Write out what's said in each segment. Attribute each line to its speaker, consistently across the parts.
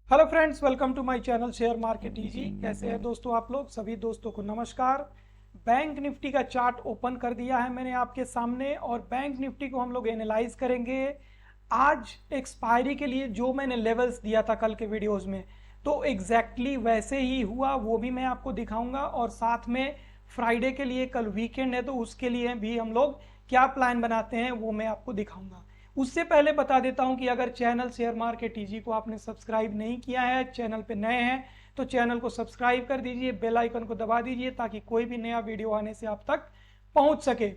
Speaker 1: Hello friends, welcome to my channel share market easy. कैसे हैं दोस्तों आप लोग? सभी दोस्तों को नमस्कार। बैंक निफ्टी का चार्ट ओपन कर दिया है मैंने आपके सामने और बैंक निफ्टी को हम लोग एनालाइज करेंगे आज एक्सपायरी के लिए। जो मैंने लेवल्स दिया था कल के वीडियोस में, तो एग्जैक्टली वैसे ही हुआ, वो भी मैं आपको दिखाऊंगा। और साथ में फ्राइडे के लिए, कल वीकेंड है तो उसके लिए भी हम लोग क्या प्लान बनाते हैं वो मैं आपको दिखाऊंगा। उससे पहले बता देता हूं कि अगर चैनल शेयर मार्केट ईजी को आपने सब्सक्राइब नहीं किया है, चैनल पे नए हैं तो चैनल को सब्सक्राइब कर दीजिए, बेल आइकन को दबा दीजिए ताकि कोई भी नया वीडियो आने से आप तक पहुंच सके।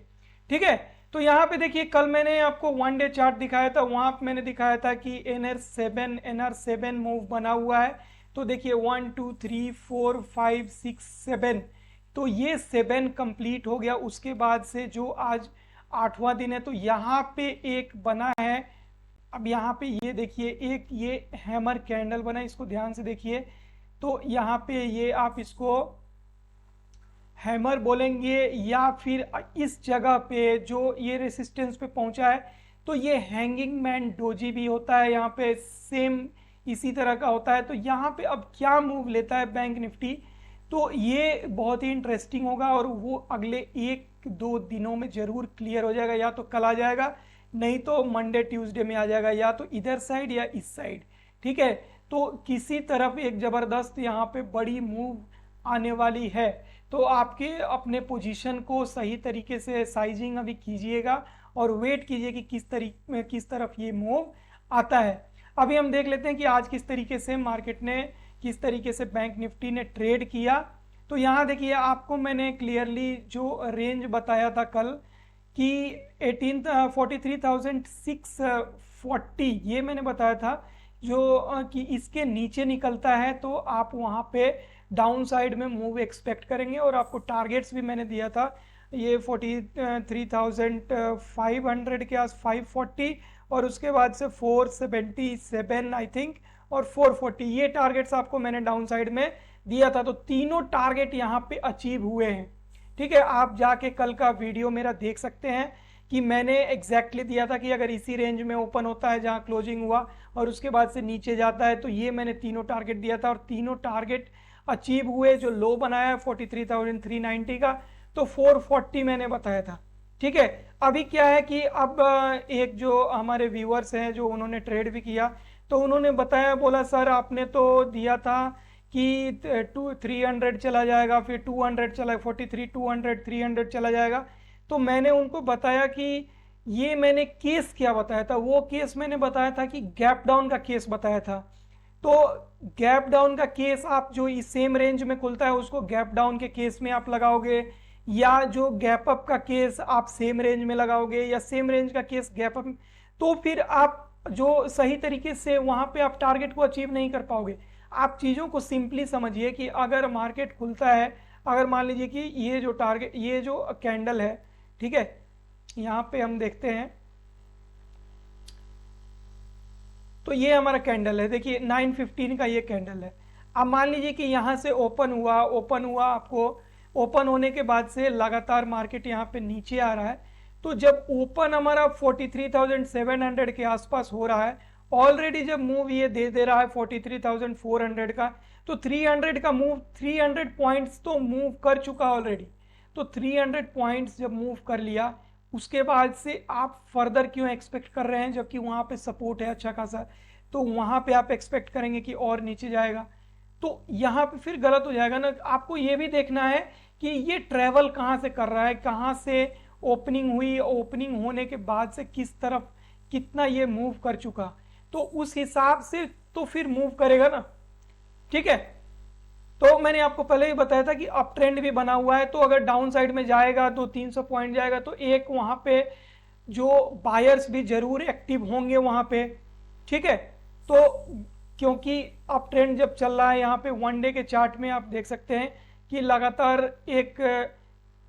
Speaker 1: ठीक है, तो यहाँ पे देखिए, कल मैंने आपको वन डे चार्ट दिखाया था, वहां पे मैंने दिखाया था कि NR7 मूव बना हुआ है। तो देखिए 1 2 3 4 5 6 7, तो ये 7 कंप्लीट हो गया। उसके बाद से जो आज 8वां दिन है तो यहाँ पे एक बना है। अब यहाँ पे ये देखिए, एक ये हैमर कैंडल बना है, इसको ध्यान से देखिए। तो यहाँ पे ये आप इसको हैमर बोलेंगे या फिर इस जगह पे जो ये रेसिस्टेंस पे पहुंचा है तो ये हैंगिंग मैन डोजी भी होता है, यहाँ पे सेम इसी तरह का होता है। तो यहाँ पे अब क्या मूव लेता है बैंक निफ्टी, तो ये बहुत ही इंटरेस्टिंग होगा और वो अगले 1-2 दिनों में जरूर क्लियर हो जाएगा। या तो कल आ जाएगा, नहीं तो मंडे ट्यूसडे में आ जाएगा, या तो इधर साइड या इस साइड। ठीक है, तो किसी तरफ एक जबरदस्त यहाँ पे बड़ी मूव आने वाली है। तो आपके अपने पोजीशन को सही तरीके से साइजिंग अभी कीजिएगा और वेट कीजिए कि किस तरीके में किस तरफ ये मूव आता है। अभी हम देख लेते हैं कि आज किस तरीके से मार्केट ने, किस तरीके से बैंक निफ्टी ने ट्रेड किया। तो यहाँ देखिए, आपको मैंने क्लियरली जो रेंज बताया था कल कि 43,640, ये मैंने बताया था जो कि इसके नीचे निकलता है तो आप वहाँ पे डाउन साइड में मूव एक्सपेक्ट करेंगे। और आपको टारगेट्स भी मैंने दिया था, ये 43,500 के आस 540, और उसके बाद से 477 आई थिंक, और 440, ये टारगेट्स आपको मैंने डाउन साइड में दिया था। तो तीनों टारगेट यहाँ पे अचीव हुए हैं। ठीक है, आप जाके कल का वीडियो मेरा देख सकते हैं कि मैंने एग्जैक्टली दिया था कि अगर इसी रेंज में ओपन होता है जहां क्लोजिंग हुआ और उसके बाद से नीचे जाता है तो ये मैंने तीनों टारगेट दिया था और तीनों टारगेट अचीव हुए। जो लो बनाया है 43,390 का, तो 440 मैंने बताया था। ठीक है, अभी क्या है कि अब एक जो हमारे व्यूअर्स हैं जो उन्होंने ट्रेड भी किया, तो उन्होंने बताया, बोला सर आपने तो दिया था कि 300 चला जाएगा, फिर 200 चला, 43 200 300 चला जाएगा। तो मैंने उनको बताया कि ये मैंने केस क्या बताया था, वो केस मैंने बताया था कि गैप डाउन का केस बताया था। तो गैप डाउन का केस आप जो इस सेम रेंज में खुलता है उसको गैप डाउन के केस में आप लगाओगे, या जो गैप अप का केस आप सेम रेंज में लगाओगे, या सेम रेंज का केस गैप अप, तो फिर आप जो सही तरीके से वहां पे आप टारगेट को अचीव नहीं कर पाओगे। आप चीज़ों को सिंपली समझिए कि अगर मार्केट खुलता है, अगर मान लीजिए कि ये जो टारगेट, ये जो कैंडल है, ठीक है, यहाँ पे हम देखते हैं तो ये हमारा कैंडल है, देखिए 9:15 का ये कैंडल है। अब मान लीजिए कि यहाँ से ओपन हुआ आपको ओपन होने के बाद से लगातार मार्केट यहाँ पे नीचे आ रहा है। तो जब ओपन हमारा 43,700 के आसपास हो रहा है, ऑलरेडी जब मूव ये दे रहा है 43,400 का, तो 300 का मूव, 300 पॉइंट्स तो मूव कर चुका ऑलरेडी। तो 300 पॉइंट्स जब मूव कर लिया, उसके बाद से आप फर्दर क्यों एक्सपेक्ट कर रहे हैं, जबकि वहां पे सपोर्ट है अच्छा खासा, तो वहां पे आप एक्सपेक्ट करेंगे कि और नीचे जाएगा। तो यहाँ पे फिर गलत हो जाएगा ना। आपको ये भी देखना है कि ये ट्रेवल कहाँ से कर रहा है, कहाँ से ओपनिंग हुई, ओपनिंग होने के बाद से किस तरफ कितना ये मूव कर चुका, तो उस हिसाब से तो फिर मूव करेगा ना। ठीक है, तो मैंने आपको पहले ही बताया था कि अप ट्रेंड भी बना हुआ है, तो अगर डाउन साइड में जाएगा तो 300 पॉइंट जाएगा, तो एक वहां पे जो बायर्स भी जरूर एक्टिव होंगे वहां पे। ठीक है, तो क्योंकि अप ट्रेंड जब चल रहा है, यहाँ पे वन डे के चार्ट में आप देख सकते हैं कि लगातार एक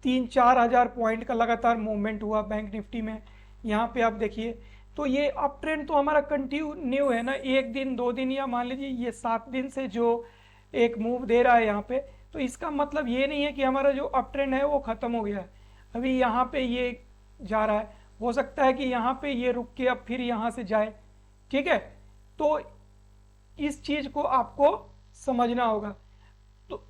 Speaker 1: 3-4 हजार पॉइंट का लगातार मूवमेंट हुआ बैंक निफ्टी में। यहाँ पे आप देखिए, तो ये अप ट्रेंड तो हमारा कंटिन्यू है ना, एक दिन 2 दिन, या मान लीजिए ये 7 दिन से जो एक मूव दे रहा है यहाँ पे, तो इसका मतलब ये नहीं है कि हमारा जो अप ट्रेंड है वो खत्म हो गया है। अभी यहाँ पे ये जा रहा है, हो सकता है कि यहाँ पे ये रुक के अब फिर यहाँ से जाए। ठीक है, तो इस चीज को आपको समझना होगा। तो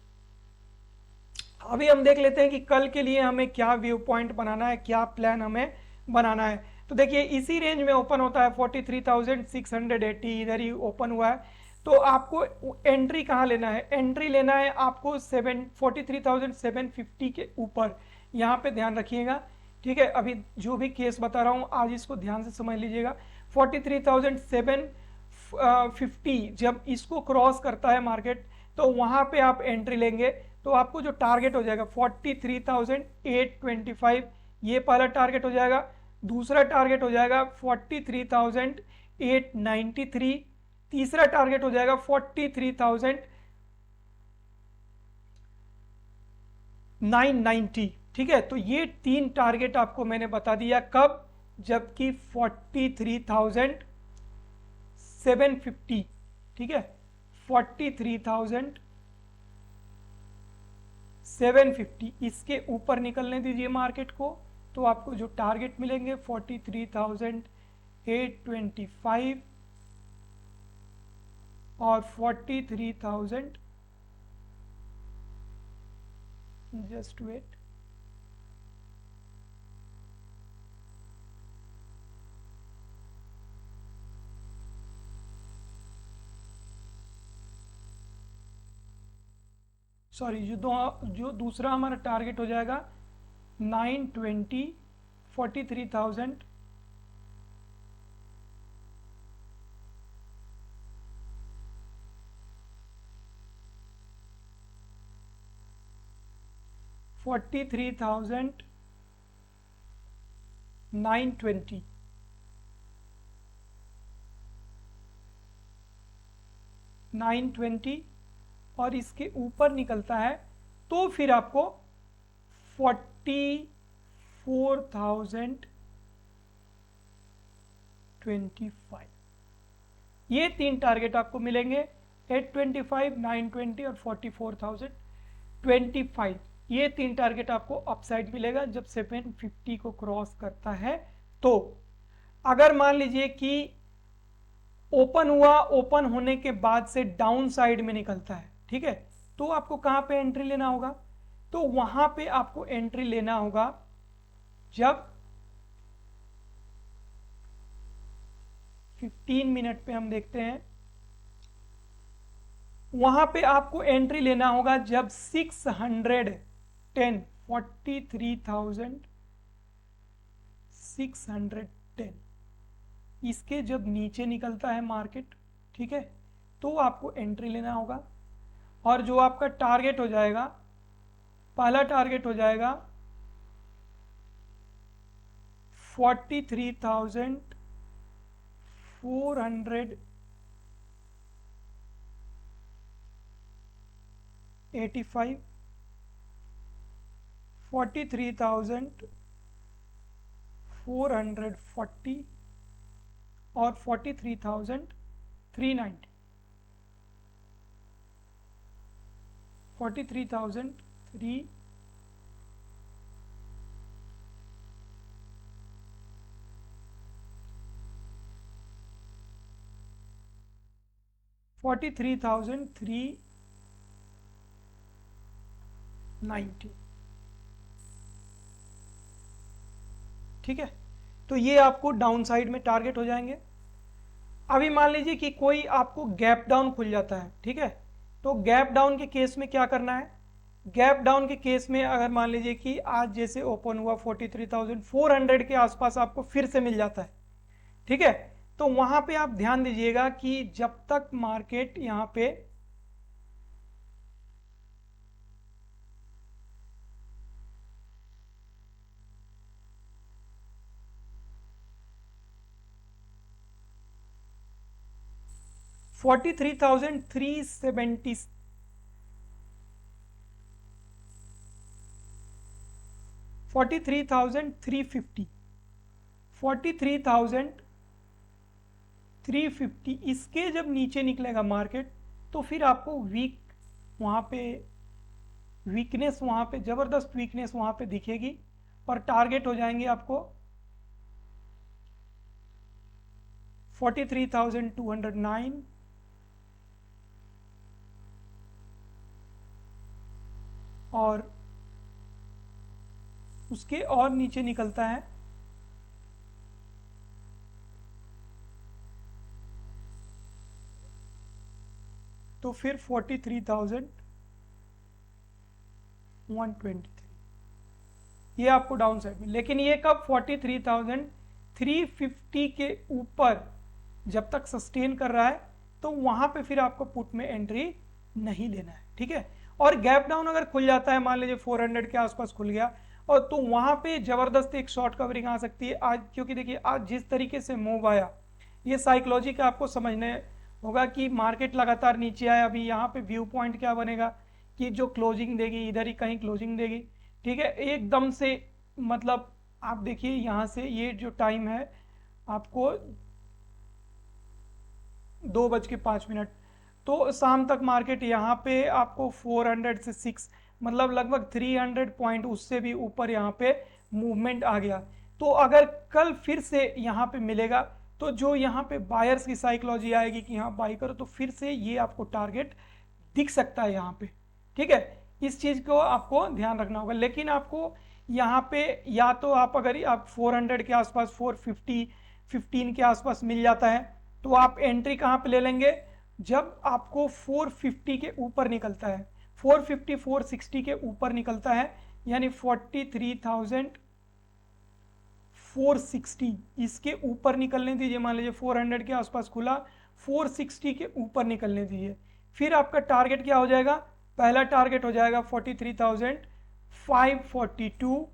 Speaker 1: अभी हम देख लेते हैं कि कल के लिए हमें क्या व्यू पॉइंट बनाना है, क्या प्लान हमें बनाना है। तो देखिए इसी रेंज में ओपन होता है 43,680, इधर ही ओपन हुआ है। तो आपको एंट्री कहाँ लेना है? एंट्री लेना है आपको 43,750 के ऊपर, यहाँ पे ध्यान रखिएगा। ठीक है, अभी जो भी केस बता रहा हूँ आज इसको ध्यान से समझ लीजिएगा। 43,750 जब इसको क्रॉस करता है मार्केट, तो वहाँ पे आप एंट्री लेंगे। तो आपको जो टारगेट हो जाएगा 43,825, ये पहला टारगेट हो जाएगा। दूसरा टारगेट हो जाएगा 43,893, तीसरा टारगेट हो जाएगा 43,990। ठीक है, तो ये 3 टारगेट आपको मैंने बता दिया। कब? जबकि 43,750, ठीक है, 43,750 इसके ऊपर निकलने दीजिए मार्केट को। तो आपको जो टारगेट मिलेंगे 43,825 और 43,000, जस्ट वेट, सॉरी, जो दूसरा हमारा टारगेट हो जाएगा 920, 43,000, 43,920, 920 और इसके ऊपर निकलता है तो फिर आपको 44,025, ये 3 टारगेट आपको मिलेंगे। 825, 920 और 44,025, ये 3 टारगेट आपको अपसाइड मिलेगा जब 750 को क्रॉस करता है। तो अगर मान लीजिए कि ओपन हुआ, ओपन होने के बाद से डाउन साइड में निकलता है, ठीक है, तो आपको कहां पे एंट्री लेना होगा? तो वहां पे आपको एंट्री लेना होगा जब 15 मिनट पे हम देखते हैं, वहां पे आपको एंट्री लेना होगा जब 610, 43,610 इसके जब नीचे निकलता है मार्केट, ठीक है, तो आपको एंट्री लेना होगा। और जो आपका टारगेट हो जाएगा, पहला टारगेट हो जाएगा 43,485, 43,440 और 43,390, 43,300, 43,390, ठीक है। तो ये आपको डाउन साइड में टारगेट हो जाएंगे। अभी मान लीजिए कि कोई आपको गैप डाउन खुल जाता है, ठीक है, तो गैप डाउन के केस में क्या करना है? गैप डाउन के केस में अगर मान लीजिए कि आज जैसे ओपन हुआ 43,400 के आसपास आपको फिर से मिल जाता है, ठीक है, तो वहां पे आप ध्यान दीजिएगा कि जब तक मार्केट यहां पे 43,370, 43,350, 43,350 इसके जब नीचे निकलेगा मार्केट, तो फिर आपको वहां पे वीकनेस, वहां पे जबरदस्त वीकनेस वहां पे दिखेगी और टारगेट हो जाएंगे आपको 43,209, और उसके और नीचे निकलता है तो फिर 43,123 ये आपको डाउन साइड में, लेकिन ये कब 43,350 के ऊपर जब तक सस्टेन कर रहा है तो वहां पे फिर आपको पुट में एंट्री नहीं लेना है, ठीक है। और गैप डाउन अगर खुल जाता है, मान लीजिए 400 के आसपास खुल गया, और तो वहां पे जबरदस्त एक शॉर्ट कवरिंग आ सकती है आज, क्योंकि देखिए आज जिस तरीके से मूव आया, ये साइकोलॉजी का आपको समझने होगा कि मार्केट लगातार नीचे आया। अभी यहाँ पे व्यू पॉइंट क्या बनेगा कि जो क्लोजिंग देगी इधर ही कहीं क्लोजिंग देगी, ठीक है। एकदम से मतलब आप देखिए यहाँ से ये जो टाइम है आपको 2:05, तो शाम तक मार्केट यहाँ पे आपको 400 से 6 मतलब लगभग 300 पॉइंट उससे भी ऊपर यहाँ पे मूवमेंट आ गया। तो अगर कल फिर से यहाँ पे मिलेगा तो जो यहाँ पे बायर्स की साइकोलॉजी आएगी कि यहाँ बाई करो, तो फिर से ये आपको टारगेट दिख सकता है यहाँ पे, ठीक है। इस चीज को आपको ध्यान रखना होगा। लेकिन आपको यहाँ पे या तो आप अगर आप 400 के आसपास 415 के आसपास मिल जाता है तो आप एंट्री कहाँ पे ले लेंगे, जब आपको 450 के ऊपर निकलता है, 450 460 के ऊपर निकलता है, यानी 43,460 इसके ऊपर निकलने दीजिए। मान लीजिए 400 के आसपास खुला, 460 के ऊपर निकलने दीजिए, फिर आपका टारगेट क्या हो जाएगा, पहला टारगेट हो जाएगा 43,542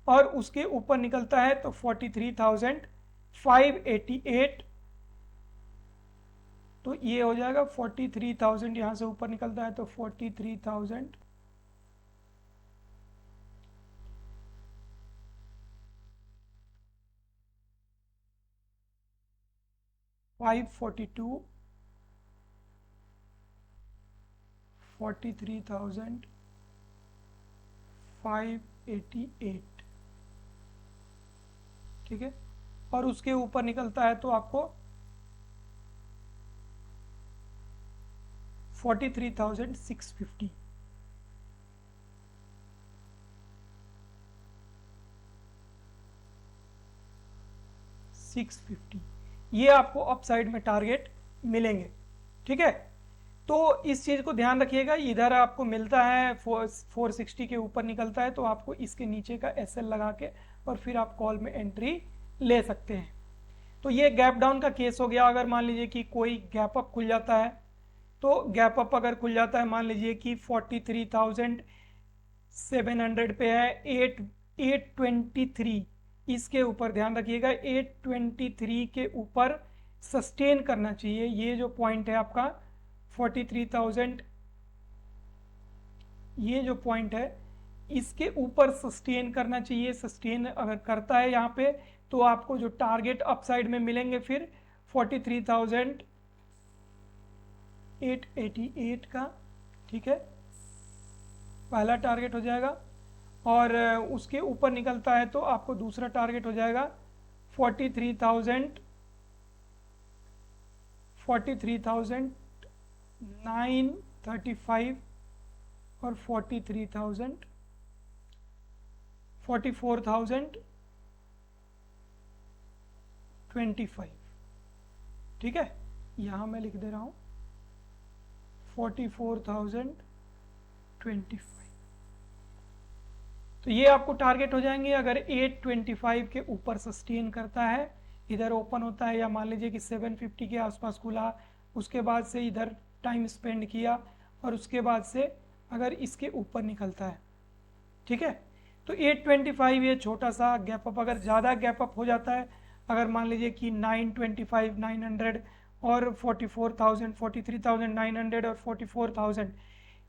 Speaker 1: और उसके ऊपर निकलता है तो 43,588, तो ये हो जाएगा 43,000, यहां से ऊपर निकलता है तो 43,000 542 43,588, ठीक है। और उसके ऊपर निकलता है तो आपको 43,650, ये आपको अपसाइड में टारगेट मिलेंगे, ठीक है। तो इस चीज को ध्यान रखिएगा, इधर आपको मिलता है 460 के ऊपर निकलता है तो आपको इसके नीचे का एसएल लगा के और फिर आप कॉल में एंट्री ले सकते हैं। तो ये गैप डाउन का केस हो गया। अगर मान लीजिए कि कोई गैप अप खुल जाता है, तो गैप अप अगर खुल जाता है, मान लीजिए कि 43,700 पे है, 823 इसके ऊपर ध्यान रखिएगा, 823 के ऊपर सस्टेन करना चाहिए। ये जो पॉइंट है आपका 43,000, ये जो पॉइंट है इसके ऊपर सस्टेन करना चाहिए। सस्टेन अगर करता है यहाँ पे तो आपको जो टारगेट अपसाइड में मिलेंगे फिर 43,888 का, ठीक है, पहला टारगेट हो जाएगा। और उसके ऊपर निकलता है तो आपको दूसरा टारगेट हो जाएगा 43,935 और 44,025, ठीक है। यहां मैं लिख दे रहा हूं 44,025, तो ये आपको टारगेट हो जाएंगे। अगर 825 के ऊपर सस्टेन करता है, इधर ओपन होता है, या मान लीजिए कि 750 के आसपास खुला, उसके बाद से इधर टाइम स्पेंड किया और उसके बाद से अगर इसके ऊपर निकलता है, ठीक है, तो 825 ये छोटा सा गैप अप। अगर ज़्यादा गैप अप हो जाता है, अगर मान लीजिए कि 925 900 और 44,000 43,900 और 44,000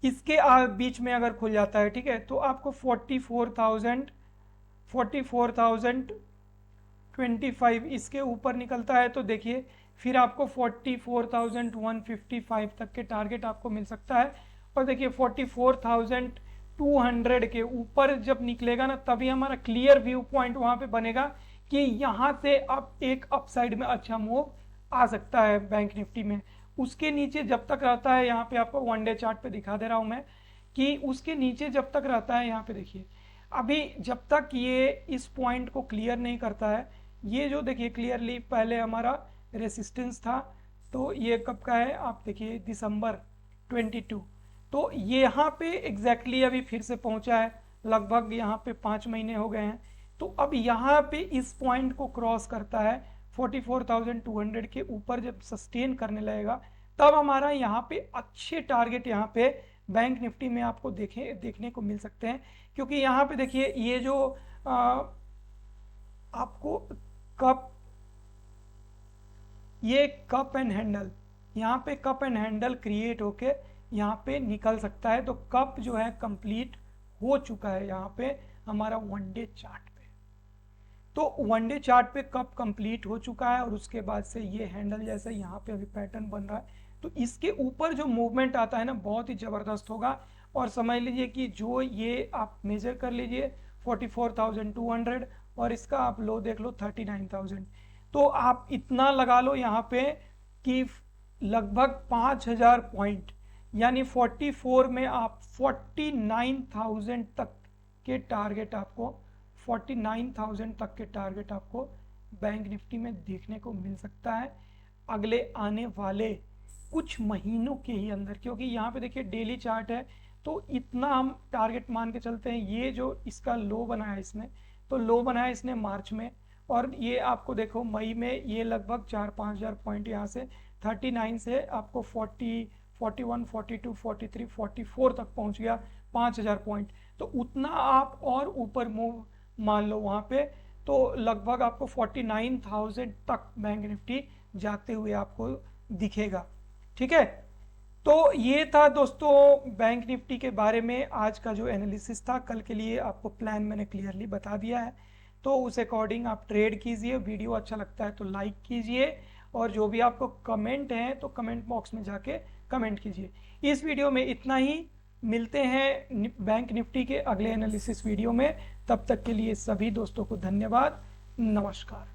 Speaker 1: इसके बीच में अगर खुल जाता है, ठीक है, तो आपको 44,025 इसके ऊपर निकलता है तो देखिए फिर आपको 44,155 तक के टारगेट आपको मिल सकता है। और देखिए 44,200 के ऊपर जब निकलेगा ना, तभी हमारा क्लियर व्यू पॉइंट वहां पे बनेगा कि यहाँ से अब एक अपसाइड में अच्छा मूव आ सकता है बैंक निफ्टी में। उसके नीचे जब तक रहता है, यहाँ पे आपको वन डे चार्ट पे दिखा दे रहा हूं मैं कि उसके नीचे जब तक रहता है, यहाँ पे देखिए अभी जब तक ये इस पॉइंट को क्लियर नहीं करता है, ये जो देखिए क्लियरली पहले हमारा रेसिस्टेंस था, तो ये कब का है आप देखिए दिसंबर 22, तो ये यहाँ पे एग्जैक्टली अभी फिर से पहुंचा है, लगभग यहाँ पे 5 महीने हो गए हैं। तो अब यहाँ पे इस पॉइंट को क्रॉस करता है 44,200 के ऊपर जब सस्टेन करने लगेगा, तब हमारा यहाँ पे अच्छे टारगेट यहाँ पे बैंक निफ्टी में आपको देखने को मिल सकते हैं। क्योंकि यहाँ पे देखिए ये जो आपको कप, ये कप एंड हैंडल, यहाँ पे कप एंड हैंडल क्रिएट होके यहाँ पे निकल सकता है। तो कप जो है कंप्लीट हो चुका है यहाँ पे हमारा वन डे चार्ट पे, तो वन डे चार्ट पे कप कंप्लीट हो चुका है और उसके बाद से ये हैंडल जैसा यहाँ पे अभी पैटर्न बन रहा है। तो इसके ऊपर जो मूवमेंट आता है ना बहुत ही ज़बरदस्त होगा। और समझ लीजिए कि जो ये आप मेजर कर लीजिए 44,200 और इसका आप लो देख लो 39,000, तो आप इतना लगा लो यहाँ पे कि लगभग 5,000 पॉइंट, यानी 44 में आप 49,000 तक के टारगेट आपको 49,000 तक के टारगेट आपको बैंक निफ्टी में देखने को मिल सकता है अगले आने वाले कुछ महीनों के ही अंदर। क्योंकि यहाँ पे देखिए डेली चार्ट है, तो इतना हम टारगेट मान के चलते हैं। ये जो इसका लो बनाया इसने, तो लो बनाया इसने मार्च में, और ये आपको देखो मई में ये लगभग 4-5 हज़ार पॉइंट यहाँ से 39 से आपको 40, 41, 42, 43, 44 तक पहुँच गया, 5,000 पॉइंट। तो उतना आप और ऊपर मूव मान लो वहाँ पे, तो लगभग आपको 49,000 तक बैंक निफ्टी जाते हुए आपको दिखेगा। ठीक है, तो ये था दोस्तों बैंक निफ्टी के बारे में आज का जो एनालिसिस था। कल के लिए आपको प्लान मैंने क्लियरली बता दिया है, तो उस अकॉर्डिंग आप ट्रेड कीजिए। वीडियो अच्छा लगता है तो लाइक कीजिए, और जो भी आपको कमेंट हैं तो कमेंट बॉक्स में जाके कमेंट कीजिए। इस वीडियो में इतना ही, मिलते हैं बैंक निफ्टी के अगले एनालिसिस वीडियो में। तब तक के लिए सभी दोस्तों को धन्यवाद, नमस्कार।